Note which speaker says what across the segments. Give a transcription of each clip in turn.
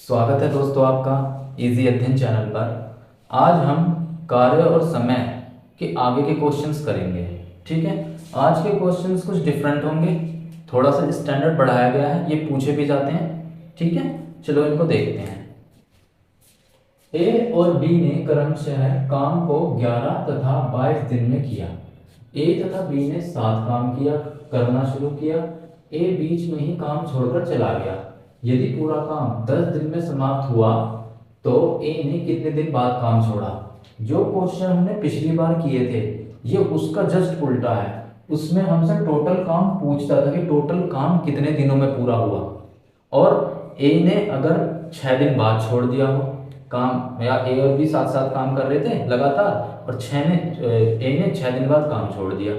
Speaker 1: स्वागत है दोस्तों आपका इजी अध्ययन चैनल पर। आज हम कार्य और समय के आगे के क्वेश्चंस करेंगे। ठीक है, आज के क्वेश्चंस कुछ डिफरेंट होंगे, थोड़ा सा स्टैंडर्ड बढ़ाया गया है, ये पूछे भी जाते हैं। ठीक है, चलो इनको देखते हैं। ए और बी ने क्रमशः काम को 11 तथा 22 दिन में किया। ए तथा बी ने 7 काम करना शुरू किया। ए बीच में ही काम छोड़कर चला गया। यदि पूरा काम 10 दिन में समाप्त हुआ तो ए ने कितने दिन बाद काम छोड़ा। जो क्वेश्चन हमने पिछली बार किए थे ये उसका जस्ट उल्टा है। उसमें हमसे टोटल काम पूछता था कि टोटल काम कितने दिनों में पूरा हुआ, और ए ने अगर 6 दिन बाद छोड़ दिया हो काम, या ए और बी साथ साथ काम कर रहे थे लगातार और ए ने 6 दिन बाद काम छोड़ दिया।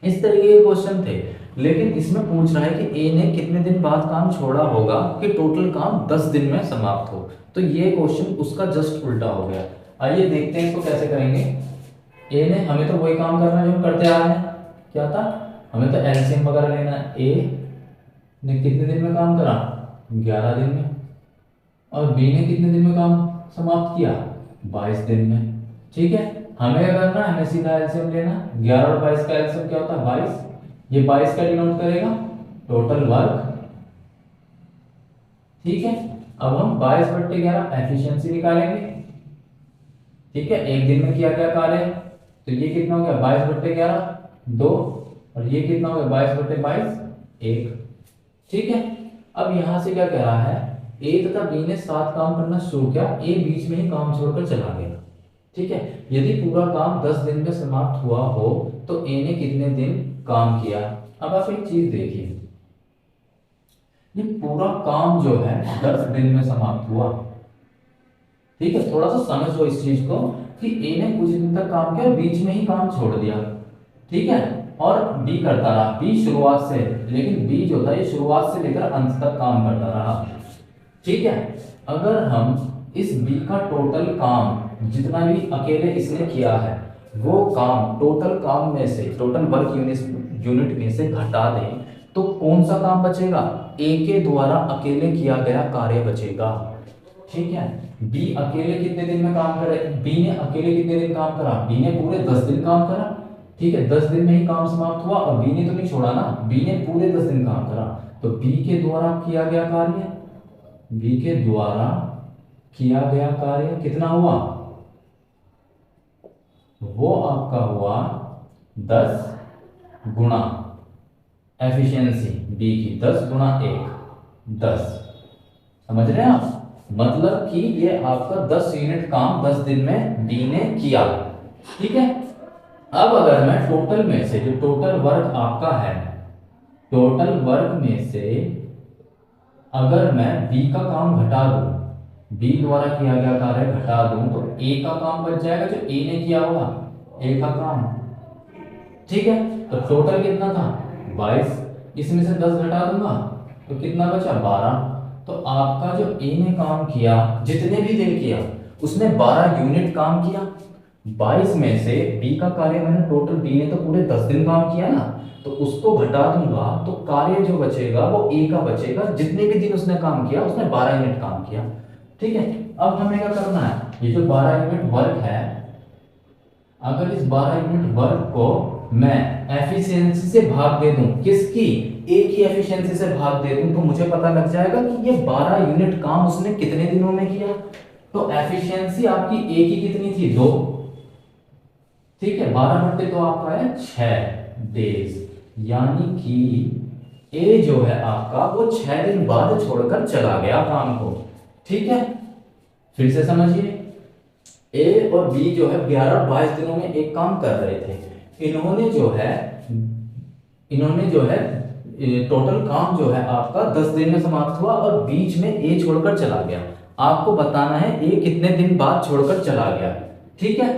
Speaker 1: इस तरीके के क्वेश्चन थे, लेकिन इसमें पूछ रहा है कि ए ने कितने दिन बाद काम छोड़ा होगा कि टोटल काम 10 दिन में समाप्त हो। तो ये क्वेश्चन उसका जस्ट उल्टा हो गया। आइए देखते हैं इसको कैसे करेंगे। ए ने, हमें तो वही काम करना है जो हम करते आ रहे हैं। क्या था, हमें तो एलसीएम वगैरह लेना है। ए ने कितने दिन में काम करा, 11 दिन में, और बी ने कितने दिन में काम समाप्त किया, 22 दिन में। ठीक है, हमें क्या करना है, हमें सीधा एलसीएम लेना। 11 और 22 का एलसीएम क्या होता है, 22। ये 22 का डिनोट करेगा टोटल वर्क। ठीक है, अब हम 22/11 एफिशिएंसी निकालेंगे। ठीक है, एक दिन में किया गया कार्य, तो ये कितना हो गया, 22/11 2, और ये कितना हो गया, 22/22 1। ठीक है, अब यहां से क्या कह रहा है, ए तथा बी ने 7 काम करना शुरू किया, ए बीच में ही काम छोड़कर चला गया। ठीक है, यदि पूरा काम 10 दिन में समाप्त हुआ हो तो ए ने कितने दिन काम किया। अब आप एक चीज देखिए, ये पूरा काम जो है 10 दिन में समाप्त हुआ। ठीक है, थोड़ा सा समझ लो इस चीज को कि ए ने कुछ दिन तक काम किया, बीच में ही काम छोड़ दिया। ठीक है, और बी करता रहा, बी शुरुआत से, लेकिन बी जो था ये शुरुआत से लेकर अंत तक काम करता रहा। ठीक है, अगर हम इस बी का टोटल काम जितना भी अकेले इसने किया है वो काम टोटल काम में से, टोटल वर्क यूनिट में से घटा दें तो कौन सा काम बचेगा, ए के द्वारा अकेले किया गया कार्य बचेगा। ठीक है, बी अकेले कितने दिन में काम करे, बी ने अकेले कितने दिन काम करा, बी ने पूरे 10 दिन काम करा। ठीक है, 10 दिन में ही काम समाप्त हुआ, और बी ने तो नहीं छोड़ा ना, बी ने पूरे 10 दिन काम करा। तो बी के द्वारा किया गया कार्य, बी के द्वारा किया गया कार्य कितना हुआ, वो आपका हुआ 10 गुना एफिशिएंसी बी की, 10 गुना 1 10। समझ रहे हैं आप, मतलब कि ये आपका 10 यूनिट काम 10 दिन में बी ने किया। ठीक है, अब अगर मैं टोटल में से, जो टोटल वर्क आपका है, टोटल वर्क में से अगर मैं बी का काम घटा दूं, बी द्वारा किया गया कार्य घटा दूं, तो ए का काम बच जाएगा जो ए ने किया होगा, ए का काम। ठीक है, तो टोटल कितना था 22, इसमें से 10 घटा दूंगा तो कितना बचा 12। तो आपका जो ए ने काम किया, जितने भी दिन किया उसने 12 यूनिट काम किया। 22 में से बी का कार्य मैंने टोटल, बी ने तो पूरे 10 दिन काम किया ना, तो उसको घटा दूंगा तो कार्य जो बचेगा वो ए का बचेगा। जितने भी दिन उसने काम किया उसने 12 यूनिट काम किया। ठीक है, अब हमें क्या करना है, ये जो 12 यूनिट वर्क है, अगर इस 12 यूनिट वर्क को मैं एफिशिएंसी से भाग दे दूं, किसकी, ए की एफिशिएंसी से भाग दे दूं, तो मुझे पता लग जाएगा कि ये 12 यूनिट काम उसने कितने दिनों में किया। तो एफिशिएंसी आपकी ए की कितनी थी, 2। ठीक है, 12/2 आपका है 6 डेज, यानी कि ए जो है आपका वो 6 दिन बाद छोड़कर चला गया काम को। ठीक है, फिर से समझिए, ए और बी जो है 11-22 दिनों में एक काम कर रहे थे। इन्होंने जो है टोटल काम जो है आपका 10 दिन में समाप्त हुआ, और बीच में ए छोड़कर चला गया। आपको बताना है ए कितने दिन बाद छोड़कर चला गया। ठीक है,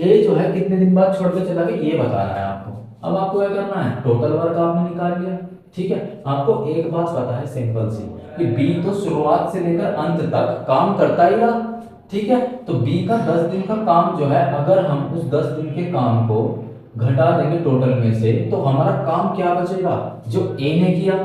Speaker 1: ए जो है कितने दिन बाद छोड़कर चला गया ये बताना है आपको। अब आपको क्या करना है, टोटल वर्क आपने निकाल लिया। ठीक है, आपको एक बात पता है सिंपल सी, कि बी तो शुरुआत से लेकर अंत तक काम करता ही रहा। ठीक है, तो बी का 10 दिन का काम जो है, अगर हम उस 10 दिन के काम को घटा देंगे टोटल में से, तो हमारा काम क्या बचेगा, जो ए ने किया,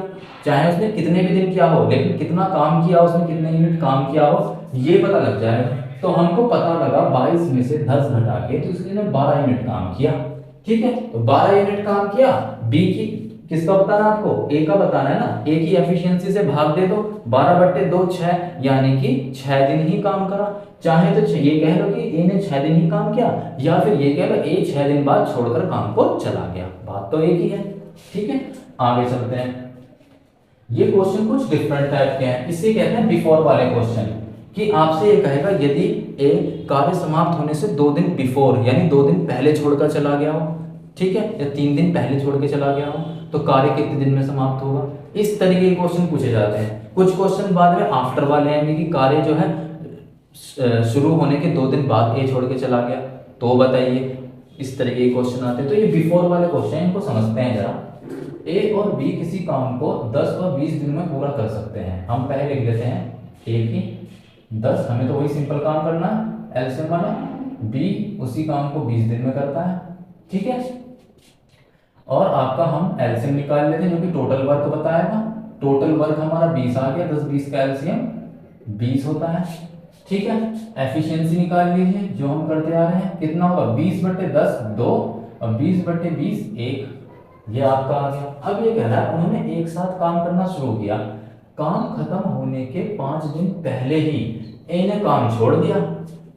Speaker 1: चाहे उसने कितने भी दिन किया हो, लेकिन कितना काम किया, उसने कितने यूनिट काम किया हो, ये पता लग जाएगा। तो हमको पता लगा 22 में से 10 घटा के, तो इसलिए ने 12 यूनिट काम किया। ठीक है, तो 12 यूनिट काम किया। बी की किसका बताना आपको, ए का बताना है ना। ए की एफिशिएंसी से भाग दे दो, 12/2 6, यानी कि 6 दिन ही काम करा। चाहे तो ये कह लो कि ए ने 6 दिन ही काम किया, या फिर ये कह लो ए 6 दिन बाद छोड़कर काम को चला गया, बात तो एक ही है। ठीक है, आगे चलते हैं। ये क्वेश्चन कुछ डिफरेंट टाइप के हैं, इसे कहते हैं बिफोर वाले क्वेश्चन। कि आपसे ये कहेगा यदि ए कार्य समाप्त होने से 2 दिन बिफोर, यानी 2 दिन पहले छोड़कर चला गया हो, ठीक है, या 3 दिन पहले छोड़ के चला गया हो, तो कार्य कितने दिन में समाप्त होगा। इस तरीके के क्वेश्चन पूछे जाते हैं। कुछ क्वेश्चन बाद में आफ्टर वाले हैं, कि कार्य जो है शुरू होने के 2 दिन बाद ए छोड़ के चला गया, तो बताइए। इस तरीके के क्वेश्चन आते हैं। तो ये बिफोर वाले क्वेश्चन, इनको समझते हैं जरा। ए और बी किसी काम को 10 और 20 दिन में पूरा कर सकते हैं। हम पहले लिख देते हैं ए की 10, हमें तो वही सिंपल काम करना है एलसीएम वाला। बी उसी काम को 20 दिन में करता है। ठीक है, और आपका हम एलसीएम निकाल लेते हैं, जो कि टोटल वर्क बताएगा। टोटल वर्क हमारा 20 आ गया, 10-20 का एलसीएम 20 होता है। ठीक है, एफिशिएंसी निकाल लीजिए, जो हम करते आ रहे हैं। कितना होगा, 20/10 2, और 20/20 1, ये आपका आ गया। अब ये कह रहा है उन्होंने एक साथ काम करना शुरू किया, काम खत्म होने के 5 दिन पहले ही ए ने काम छोड़ दिया।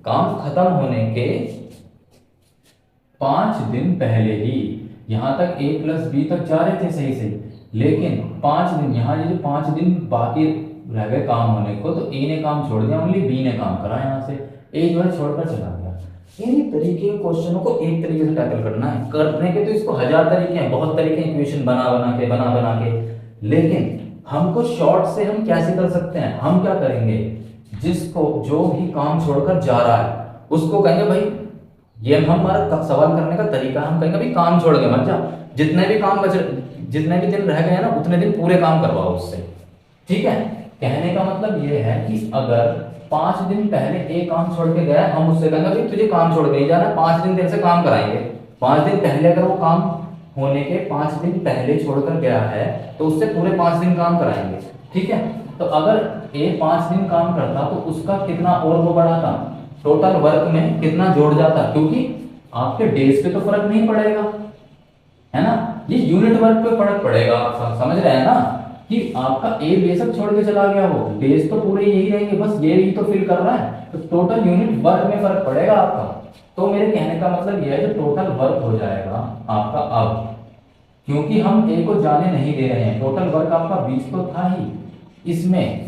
Speaker 1: काम खत्म होने के 5 दिन पहले ही, यहां तक ए प्लस बी तक जा रहे थे सही सही, लेकिन 5 दिन, यहाँ ये जो 5 दिन बाकी रह गए काम होने को, तो ए ने काम छोड़ दिया, ओनली बी ने काम करा। यहाँ से ए जो है छोड़कर चला गया। इन तरीके के क्वेश्चनों को एक तरीके से टैकल करना है। करने के तो इसको 1000 तरीके हैं, बहुत तरीके हैं, इक्वेशन बना बना के, लेकिन हमको शॉर्ट से हम कैसे कर सकते हैं। हम क्या करेंगे, जिसको जो भी काम छोड़कर जा रहा है उसको कहेंगे भाई, ये हमारा सवाल करने का तरीका है। हम कहेंगे भाई काम छोड़ के मत जा, जितने भी काम बचे, जितने भी दिन रह गए हैं ना, उतने दिन पूरे काम करवाओ उससे। ठीक है, कहने का मतलब ये है कि अगर 5 दिन पहले एक काम छोड़ के गया, हम उससे कहेंगे भाई तुझे काम छोड़ के नहीं जाना, 5 दिन तेरे से काम कराएंगे। 5 दिन पहले अगर वो काम होने के 5 दिन पहले छोड़कर गया है, तो उससे पूरे 5 दिन काम कराएंगे। ठीक है, तो अगर ए 5 दिन काम करता, तो उसका कितना और वो बढ़ाता, टोटल वर्क में कितना जोड़ जाता, क्योंकि आपके डेज पे तो फर्क नहीं पड़ेगा, है ना, ये यूनिट वर्क पे फर्क पड़ेगा। आप समझ रहे हैं ना, कि आपका ए बेशक छोड़ के चला गया हो, डेज तो पूरे यही रहेंगे, बस ये ही तो फिल कर रहा है, तो टोटल यूनिट वर्क में फर्क पड़ेगा आपका। तो मेरे कहने का मतलब यह है, जो टोटल वर्क हो जाएगा आपका अब, क्योंकि हम ए को जाने नहीं दे रहे हैं, टोटल वर्क आपका 20 तो था ही, इसमें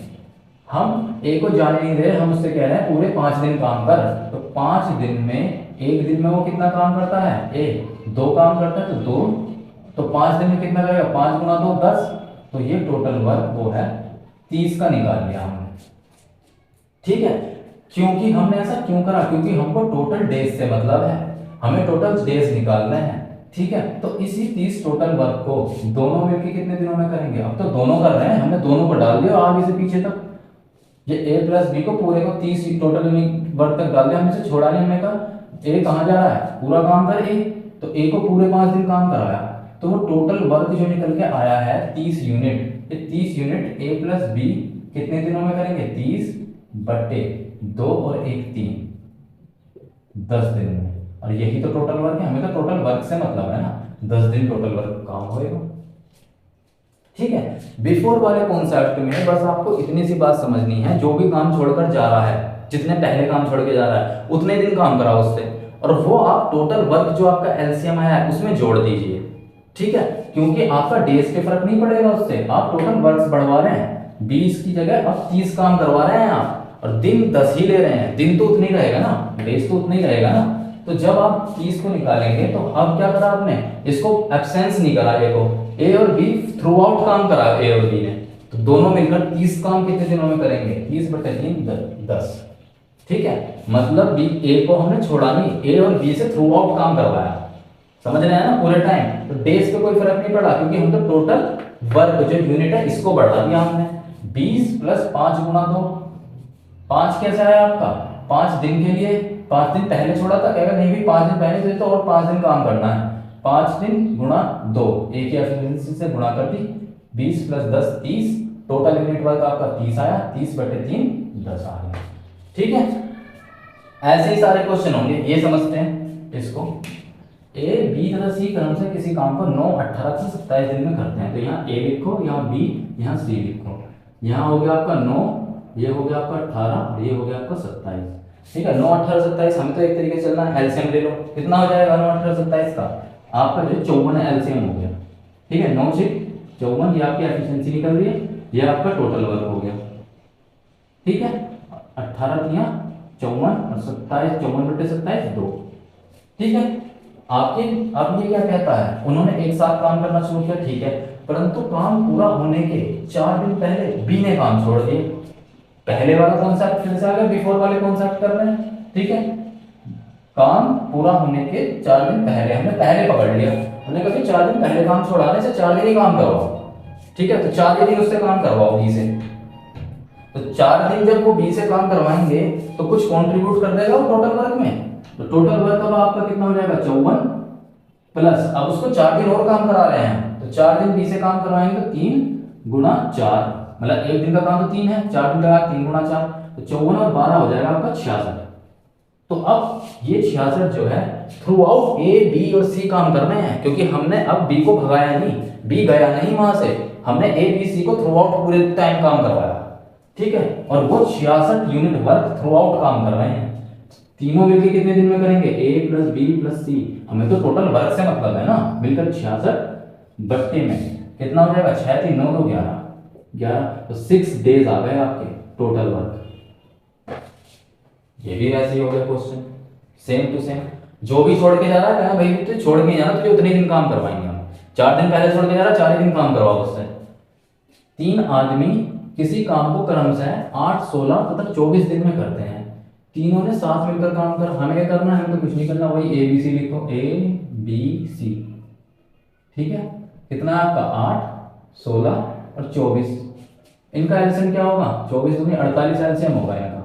Speaker 1: हम ए को जाने नहीं दे रहे, हम उससे कह रहे हैं पूरे 5 दिन काम कर। तो 5 दिन में, एक दिन में वो कितना काम करता है, ए 2 काम करता है, तो 2, तो 5 दिन में कितना करेगा, 5 गुना 2 10, तो ये टोटल वर्क वो है 30 का निकाल लिया हमने। ठीक है, क्योंकि हमने ऐसा क्यों करा, क्योंकि हमको टोटल डेज से मतलब है, हमें टोटल डेज निकालने हैं। ठीक है, तो इसी 30 टोटल वर्क को दोनों मिलकर कितने दिनों में करेंगे। अब तो दोनों कर रहे हैं, हमने दोनों को डाल दिया आगे से पीछे तक, ये ए प्लस बी को पूरे को 30 टोटल वर्क तक डाल दिया, हमने से छोड़ा नहीं। हमने कहा ए कहाँ जा रहा है, पूरा काम कर ए, तो ए को पूरे 5 दिन काम कराया, तो वो टोटल वर्क जो निकल के आया है 30 यूनिट। ये 30 यूनिट ए प्लस बी कितने दिनों में करेंगे, 30/2 और 1 3, 10 दिन में। और यही तो टोटल वर्क है, हमें तो टोटल वर्क से मतलब है ना, 10 दिन टोटल वर्क काम होएगा। ठीक है, बिफोर वाले कॉन्सेप्ट में बस आपको इतनी सी बात समझनी है, जो भी काम छोड़कर जा रहा है, जितने पहले काम छोड़ के जा रहा है, उतने दिन काम कराओ उससे, और वो आप टोटल वर्क जो आपका एलसीएम आया है उसमें जोड़ दीजिए। ठीक है, क्योंकि आपका डेज पे फर्क नहीं पड़ेगा उससे, आप टोटल वर्क्स बढ़वा रहे हैं, 20 की जगह अब 30 काम करवा रहे हैं आप, और दिन 10 ही ले रहे हैं, दिन तो उतना ही रहेगा ना, डेज तो उतना ही रहेगा ना। तो जब आप 30 को निकालेंगे, तो अब क्या करा आपने, इसको एब्सेंस नहीं करा, ए को, ए और बी थ्रू आउट काम करा ए और बी ने, तो दोनों मिलकर 30 काम कितने दिनों में करेंगे, 30/3 10। ठीक है, मतलब बी ए को हमने छोड़ा नहीं, ए और बी से थ्रू आउट काम करवाया, समझ रहे हैं ना पूरे टाइम। तो डेज पे कोई फर्क नहीं पड़ा, क्योंकि हम तो टोटल वर्क जो यूनिट है इसको बढ़ा दिया हमने। 20 + 5 गुना 2, 5 कैसे आया आपका, 5 दिन के लिए, 5 दिन पहले छोड़ा था, अगर नहीं भी 5 दिन पहले से, तो और 5 दिन काम करना है, 5 दिन गुणा 2, ए की एफिशिएंसी से गुणा कर दी, 20 + 10 30, टोटल यूनिट वर्क आपका 30 आया, 30/3 10 आ गया। ठीक है, ऐसे ही सारे क्वेश्चन होंगे, ये समझते हैं इसको। ए बी तथा सी क्रम से किसी काम को 9, 18 से 27 दिन में करते हैं। तो यहाँ ए लिखो, यहाँ बी, यहाँ सी लिखो। यहाँ हो गया आपका 9, ये हो गया आपका 18 और ये हो गया आपका 27। ठीक है, 9, 18, 27 हमें तो एक तरीके से चलना है, एलसीएम ले लो। कितना हो जाएगा 9, 18, 27 का? आपका जो 54 एलसीएम हो गया। ठीक है, 9 6 54, ये आपकी एफिशिएंसी निकल रही है, ये आपका टोटल वर्क हो गया। ठीक है, 18 3 54 और 27, 54/27 2। ठीक है, आपके अब ये क्या कहता है, उन्होंने एक साथ काम करना शुरू किया, ठीक है, परंतु काम पूरा होने के 4 दिन पहले बी ने काम छोड़ दिया। पहले वाला कॉन्सेप्ट फिर से आ गया, बिफोर वाले कॉन्सेप्ट कर रहे हैं। ठीक है, काम पूरा होने के 4 दिन पहले हमने पहले पकड़ लिया, हमने कहा 4 दिन पहले काम छोड़ाने से 4 दिन ही काम करवाओ। ठीक है, तो 4 दिन उससे काम करवाओ बी से। तो 4 दिन जब वो बी से काम करवाएंगे तो कुछ कंट्रीब्यूट कर देगा वो टोटल वर्क में। तो टोटल वर्क अब आपका कितना हो जाएगा 54 प्लस, अब उसको 4 दिन और काम करा रहे हैं, तो 4 दिन बी से काम करवाएंगे तो 3 गुणा 4, मतलब एक दिन का काम तो 3 है, 4 दिन का 3 गुणा 4, तो 54 और 12 हो जाएगा आपका 66। तो अब ये 66 जो है थ्रू आउट ए बी और सी काम कर रहे हैं, क्योंकि हमने अब बी को भगाया नहीं, बी गया नहीं वहां से, हमने ए बी सी को थ्रू आउट पूरे टाइम काम करवाया। ठीक है, और वो 66 यूनिट वर्क थ्रू आउट काम कर रहे हैं। तीनों मिलकर कितने दिन में करेंगे, ए प्लस बी प्लस सी, हमें तो टोटल वर्क से मतलब है ना, मिलकर 66 बट्टे में कितना हो जाएगा, 6 3 9 2 11, तो 6 डेज आ गए आपके टोटल वर्क। ये भी वैसे ही हो गया क्वेश्चन, सेम टू सेम। जो भी छोड़ के जा रहा है भाई तो छोड़ के जाना, तुझे उतने दिन काम करवाएंगे हम। 4 दिन पहले छोड़ के जा रहा है, 4 दिन काम करवाओ उससे। 3 आदमी किसी काम को क्रमशः 8, 16 तथा 24 दिन में करते हैं। तीनों ने साथ मिलकर काम कर, हमें क्या करना है, हमें तो कुछ नहीं करना, वही ए बी सी लिखो, ए बी सी। ठीक है, कितना है आपका 8, 16 और 24। इनका एलसीएम क्या होगा, 24 दूनी 48 एलसीएम होगा इनका,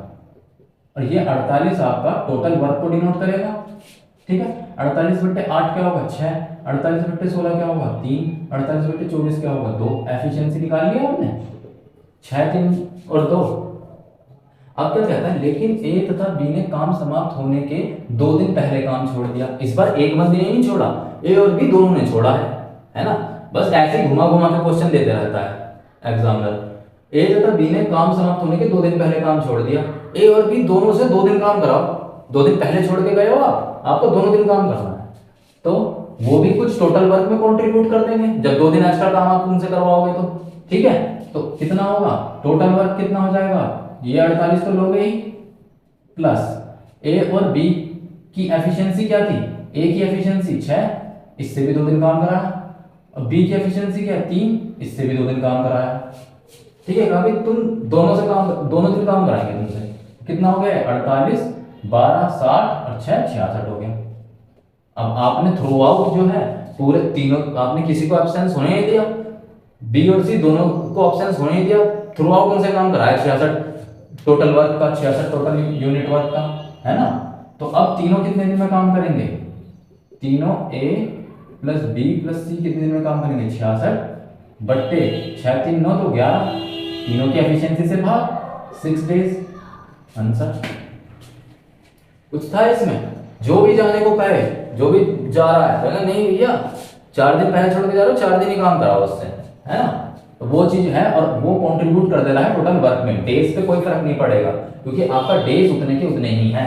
Speaker 1: और ये 48 आपका टोटल वर्क को डिनोट करेगा। ठीक है, 48/8 क्या होगा 6, 48/16 क्या होगा 3, 48/24 क्या होगा 2। एफिशिएंसी निकाल लिया आपने, 6 3 और 2। अब क्या कहता है, लेकिन ए तथा बी ने काम समाप्त होने के 2 दिन पहले काम छोड़ दिया। इस बार एक बंदे ने नहीं छोड़ा, ए और बी दोनों ने छोड़ा है ना। बस ऐसे ही घुमा घुमा के क्वेश्चन देते रहता है एग्जामिनर। ए तथा बी ने काम समाप्त होने के 2 दिन पहले काम छोड़ दिया, ए और बी दोनों से 2 दिन काम कराओ। 2 दिन पहले छोड़ के गए हो आप, आपको दोनों दिन काम करना है, तो वो भी कुछ टोटल वर्क में कंट्रीब्यूट कर देंगे जब 2 दिन एक्स्ट्रा काम आप उनसे करवाओगे तो। ठीक है, तो कितना होगा टोटल वर्क, कितना हो जाएगा, ये 48 तो लोगे ही, प्लस ए और बी की एफिशिएंसी क्या थी, ए की एफिशिएंसी 6, इससे भी 2 दिन काम कराया, और बी की एफिशिएंसी क्या 3, इससे भी 2 दिन काम कराया। ठीक है, अभी तुम दोनों से काम, दोनों दिन काम कराएंगे तुमसे, कितना हो गया 48, 12 60 और 6 66 हो गया। अब आपने थ्रू आउट जो है पूरे तीनों, आपने किसी को एब्सेंस होने नहीं दिया, बी और सी दोनों को एब्सेंस होने नहीं दिया, थ्रू आउट उनसे काम कराया 66 टोटल वर्क का, 66 टोटल यूनिट वर्क का, है ना। तो अब तीनों कितने दिन में काम करेंगे, तीनों ए प्लस बी प्लस सी कितने दिन में काम करेंगे 66 बट्टे 6 3 9 तो 11, तीनों की एफिशिएंसी से भाग 6 डेज आंसर। कुछ था इसमें, जो भी जाने को कहे, जो भी जा रहा है कहना नहीं भैया 4 दिन पहले छोड़ के जा रहे हो, 4 दिन ही काम कराओ उससे, है ना। तो वो चीज है, और वो कंट्रीब्यूट कर देना है टोटल वर्क में। डेज पे कोई फर्क नहीं पड़ेगा, क्योंकि आपका डेज उतने के उतने ही है,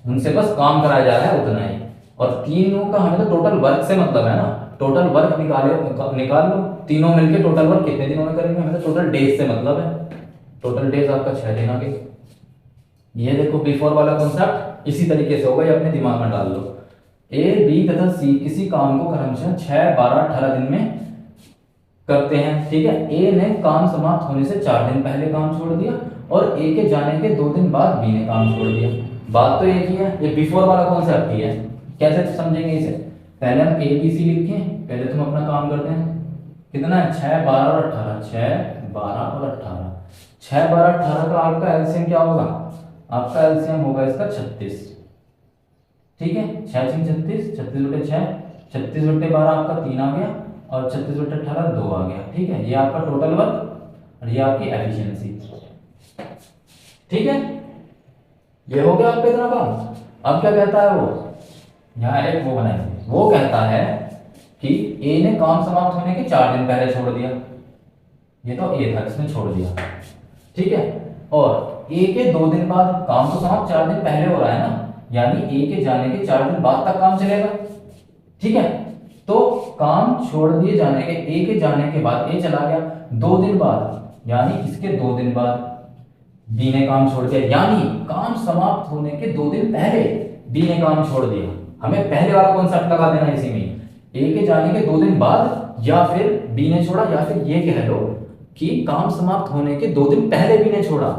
Speaker 1: उनसे बस काम कराया जा रहा है उतना ही। और तीनों का हमें तो टोटल वर्क से मतलब है ना, टोटल वर्क निकाल लो, तीनों मिलके टोटल वर्क कितने दिनों में करेंगे, हमें तो टोटल डेज से मतलब है। टोटल डेज आपका 6 दिन आ गए। ये देखो बिफोर वाला कॉन्सेप्ट इसी तरीके से होगा, ये अपने दिमाग में डाल लो। ए बी तथा सी किसी काम को क्रमशः 6 12 18 दिन में करते हैं। ठीक है, ए ने काम समाप्त होने से 4 दिन पहले काम छोड़ दिया, और ए के जाने के 2 दिन बाद बी ने काम छोड़ दिया। बात तो एक ही है, ये बिफोर वाला कॉन्सेप्ट ही है। कैसे समझेंगे इसे, पहले हम ए बी सी लिखें, पहले तुम अपना काम करते हैं, कितना है 6 12 और 18, 6 12 और 18, 6 12 18 का आपका एलसीएम क्या होगा, आपका एलसीएम होगा इसका 36। ठीक है, 6 6 36, 36 बटे 6 36/12 आपका 3 आ गया और 36/18 2 आ गया। ठीक है, ये आपका टोटल वर्क और ये आपकी एफिशिएंसी। ठीक है, ये हो गया आपका इतना काम। अब क्या कहता है वो, यहाँ एक वो बनाएंगे, वो कहता है कि ए ने काम समाप्त होने के 4 दिन पहले छोड़ दिया। ये तो ए था, इसने छोड़ दिया। ठीक है, और ए के 2 दिन बाद, काम तो समाप्त 4 दिन पहले हो रहा है ना, यानी ए के जाने के 4 दिन बाद तक काम चलेगा। ठीक है, तो काम छोड़ दिए जाने के, ए के जाने के बाद ए चला गया, 2 दिन बाद यानी इसके 2 दिन बाद बी ने काम छोड़ दिया, यानी काम समाप्त होने के 2 दिन पहले बी ने काम छोड़ दिया। हमें पहले वाला कॉन्सेप्ट लगा देना इसी में, ए के जाने के 2 दिन बाद या फिर बी ने छोड़ा, या फिर ये कह लो कि काम समाप्त होने के 2 दिन पहले बी ने छोड़ा।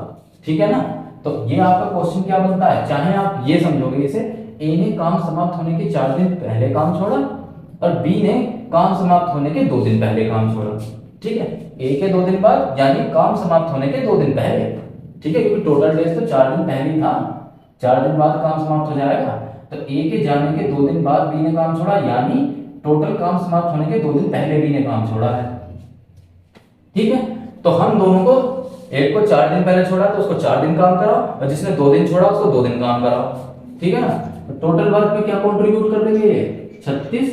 Speaker 1: ठीक है ना, तो ये आपका क्वेश्चन क्या बनता है, चाहे आप ये समझोगे इसे, ए ने काम समाप्त होने के 4 दिन पहले काम छोड़ा और बी ने काम समाप्त होने के 2 दिन पहले काम छोड़ा। ठीक है, ए के 2 दिन बाद यानी काम समाप्त होने के 2 दिन पहले। ठीक है, क्योंकि टोटल डेज तो 4 दिन पहले ही था, 4 दिन बाद काम समाप्त हो जाएगा। तो ए के जाने के 2 दिन बाद बी ने काम छोड़ा, यानी टोटल काम समाप्त होने के 2 दिन पहले बी ने काम छोड़ा है। ठीक है, तो हम दोनों को, एक को 4 दिन पहले छोड़ा तो उसको 4 दिन काम कराओ, और जिसने 2 दिन छोड़ा उसको 2 दिन काम कराओ। ठीक है ना, तो टोटल वर्क में क्या कंट्रीब्यूट कर देंगे, 36,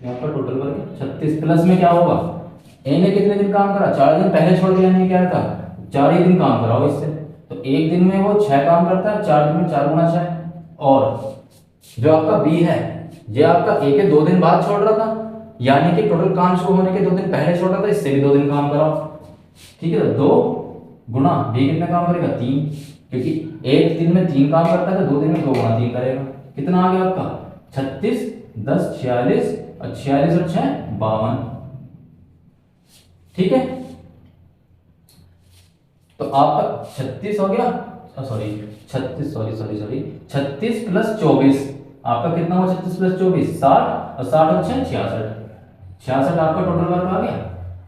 Speaker 1: यहाँ पर टोटल वर्क है 36, प्लस में क्या होगा, ए ने कितने दिन काम करा, 4 दिन पहले छोड़ दिया, नहीं क्या था, 4 ही दिन काम कराओ इससे, तो एक दिन में वो 6 काम करता है, 4 दिन में 4 गुना 6। और जो आपका बी है, ये आपका ए के 2 दिन बाद छोड़ रहा था, यानी कि टोटल काम शुरू होने के 2 दिन पहले छोड़ रहा था, इससे भी 2 दिन काम कराओ। ठीक है, तो 2 गुना बी कितना काम करेगा, 3, क्योंकि एक दिन में 3 काम करता है तो 2 दिन में 2 गुना 3 करेगा। कितना आ गया आपका, 36, 10, 46 और 46 और 6 52। ठीक है, तो आपका 36 हो गया, सॉरी 36 प्लस 24 आपका कितना हुआ, 36 प्लस 24 60 और 60 और 6 66 आपका टोटल वर्क आ गया।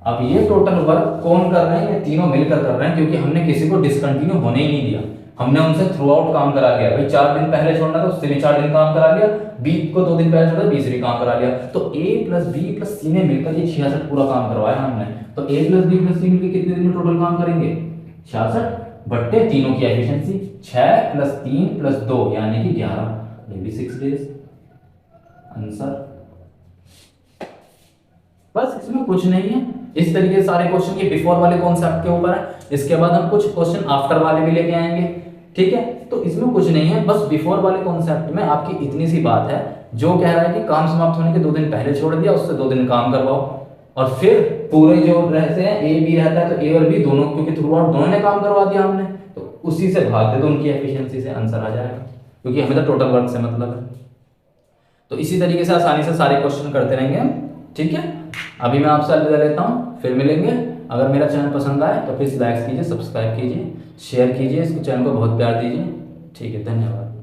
Speaker 1: अब ये टोटल वर्क कौन कर रहे हैं, ये तीनों मिलकर कर रहे हैं, क्योंकि हमने किसी को डिसकंटिन्यू होने ही नहीं दिया, हमने उनसे थ्रू आउट काम करा लिया। भाई 4 दिन पहले छोड़ना था, उससे भी 4 दिन काम करा लिया, बी को 2 दिन पहले छोड़ा, बी से भी काम करा लिया। तो ए प्लस बी प्लस सी ने मिलकर ये 66 पूरा काम करवाया हमने। तो ए प्लस बी प्लस सी मिलकर कितने दिन में टोटल काम करेंगे, 66 बट्टे तीनों की एफिशिएंसी 6 प्लस 3 प्लस 2 यानी कि 11, ये भी 6 डेज आंसर। बस इसमें कुछ नहीं है, इस तरीके से सारे क्वेश्चन ये बिफोर वाले कॉन्सेप्ट के ऊपर है। इसके बाद हम कुछ क्वेश्चन आफ्टर वाले भी लेके आएंगे। ठीक है, तो इसमें कुछ नहीं है, बस बिफोर वाले कॉन्सेप्ट में आपकी इतनी सी बात है, जो कह रहा है कि काम समाप्त होने के 2 दिन पहले छोड़ दिया, उससे 2 दिन काम करवाओ, और फिर पूरे जो रहते हैं ए बी रहता है, तो ए और बी दोनों, क्योंकि थ्रू आउट दोनों ने काम करवा दिया हमने, तो उसी से भाग दे दो, उनकी एफिशिएंसी से आंसर आ जाएगा, क्योंकि हमें तो टोटल वर्क से मतलब है। तो इसी तरीके से आसानी से सारे क्वेश्चन करते रहेंगे हम। ठीक है, अभी मैं आपसे अलविदा लेता हूँ, फिर मिलेंगे। अगर मेरा चैनल पसंद आए तो प्लीज़ लाइक कीजिए, सब्सक्राइब कीजिए, शेयर कीजिए, इस चैनल को बहुत प्यार दीजिए। ठीक है, धन्यवाद।